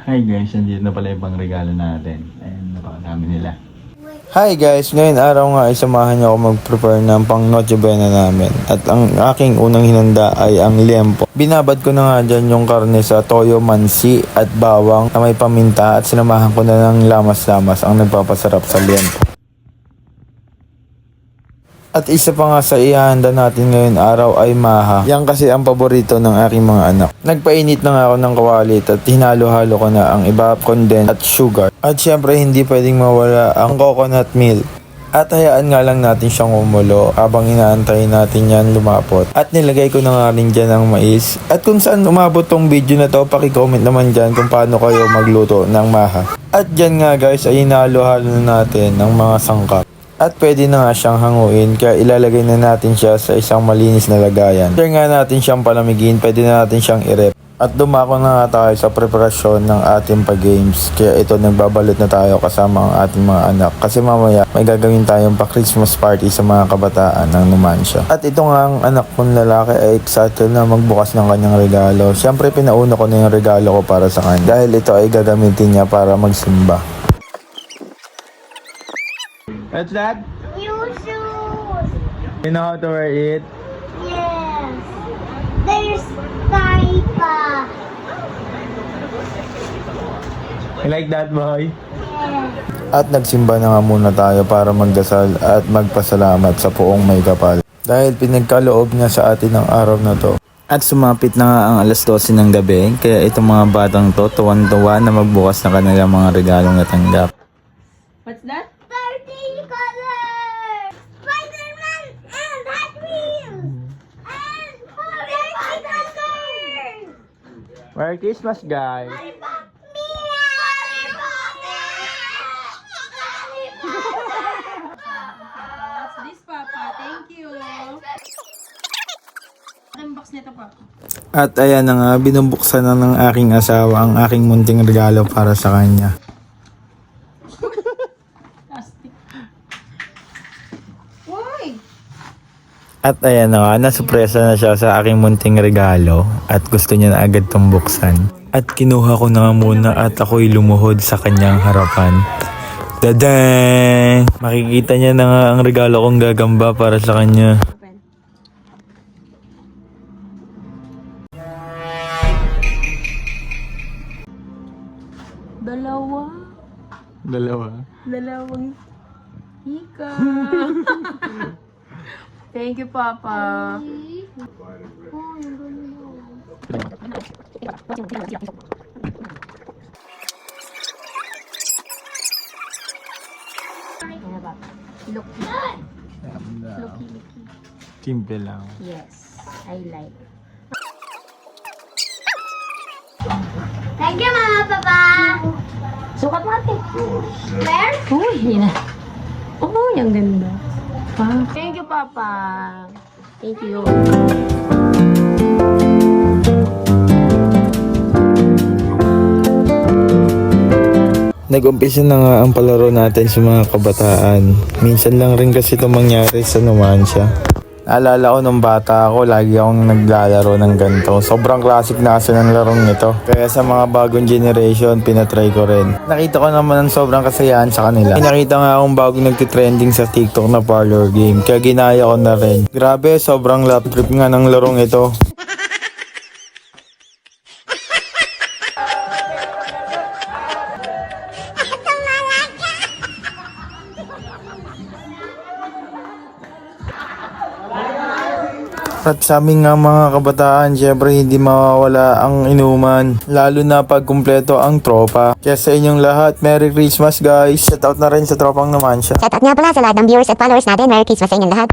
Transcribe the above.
Hi guys, nandito na pala yung pang regalo natin. Ayan, napakadami nila. Hi guys, ngayon araw nga ay samahan niyo ako mag-prepare ng pang Noche Buena namin. At ang aking unang hinanda ay ang liempo. Binabad ko na nga dyan yung karne sa toyo mansi at bawang na may paminta at sinamahan ko na ng lamas-lamas ang nagpapasarap sa liempo. At isa pa nga sa ihahanda natin ngayon araw ay maha. Yan kasi ang paborito ng aking mga anak. Nagpainit na nga ako ng kawalit at hinalo-halo ko na ang iba condensed at sugar. At syempre hindi pwedeng mawala ang coconut milk. At hayaan nga lang natin siyang umulo habang inaantay natin yan lumapot. At nilagay ko na nga rin dyan ang mais. At kung saan umabot tong video na to, paki-comment naman dyan kung paano kayo magluto ng maha. At dyan nga guys ay hinalo-halo na natin ng mga sangkap. At pwede na nga siyang hanguin kaya ilalagay na natin siya sa isang malinis na lagayan. After nga natin siyang palamigin, pwede na natin siyang i-rep. At dumako na nga tayo sa preparasyon ng ating pag-games. Kaya ito nagbabalot na tayo kasama ang ating mga anak. Kasi mamaya may gagawin tayong pa-Christmas party sa mga kabataan ng Numancia. At ito nga ang anak kong lalaki ay excited na magbukas ng kanyang regalo. Siyempre pinauna ko na yung regalo ko para sa kanya. Dahil ito ay gagamitin niya para magsimba. What's that? New shoes. You know how to wear it? Yes. There's Taipa. You like that, boy? Yes. At nagsimba na nga muna tayo para magdasal at magpasalamat sa Poong May Kapal. Dahil pinagkaloob niya sa atin ang araw na to. At sumapit na nga ang alas 12 ng gabi, kaya itong mga batang to tuwan-tuwa na magbukas ng kanilang mga regalong natanggap. What's that? 13 colors. Spider-Man and Hot Wheels. And Harry Potter. Merry Christmas, guys! Harry Potter. Harry Potter. What's this, Papa? Thank you. Ang box nito, Papa. At ayan na nga, binubuksan na ng aking asawa ang aking munting regalo para sa kanya. Plastic. Uy! At ayan na nga, nasupresa na siya sa aking munting regalo at gusto niya na agad tong buksan. At kinuha ko na nga muna at ako'y lumuhod sa kanyang harapan. Dadang! Makikita niya na nga ang regalo kong gagamba para sa kanya. Open. Dalawang hika. Thank you, Papa. Look. Looky. Simple lang. Yes, I like. Thank you, Mama, Papa. Sukat natin. Where? Uy, yun na. Uy, ang ganda. Ah. Thank you, Papa. Thank you. Nag-umpisa na nga ang palaro natin sa mga kabataan. Minsan lang rin kasi ito mangyari sa Numancia. Naalala ko nung bata ako, lagi akong naglalaro ng ganito. Sobrang classic na kasi ng larong nito. Kaya sa mga bagong generation, pinatry ko rin. Nakita ko naman ang sobrang kasayahan sa kanila. Nakita nga akong bagong nagtitrending sa TikTok na parlor game. Kaya ginaya ko na rin. Grabe, sobrang lap trip nga ng larong ito. At sa amin nga mga kabataan, syempre hindi mawawala ang inuman. Lalo na pag kumpleto ang tropa. Kaya sa inyong lahat, Merry Christmas guys! Shout out na rin sa tropang naman siya. Shout out nga pala sa lahat ng viewers at followers natin. Merry Christmas sa inyong lahat.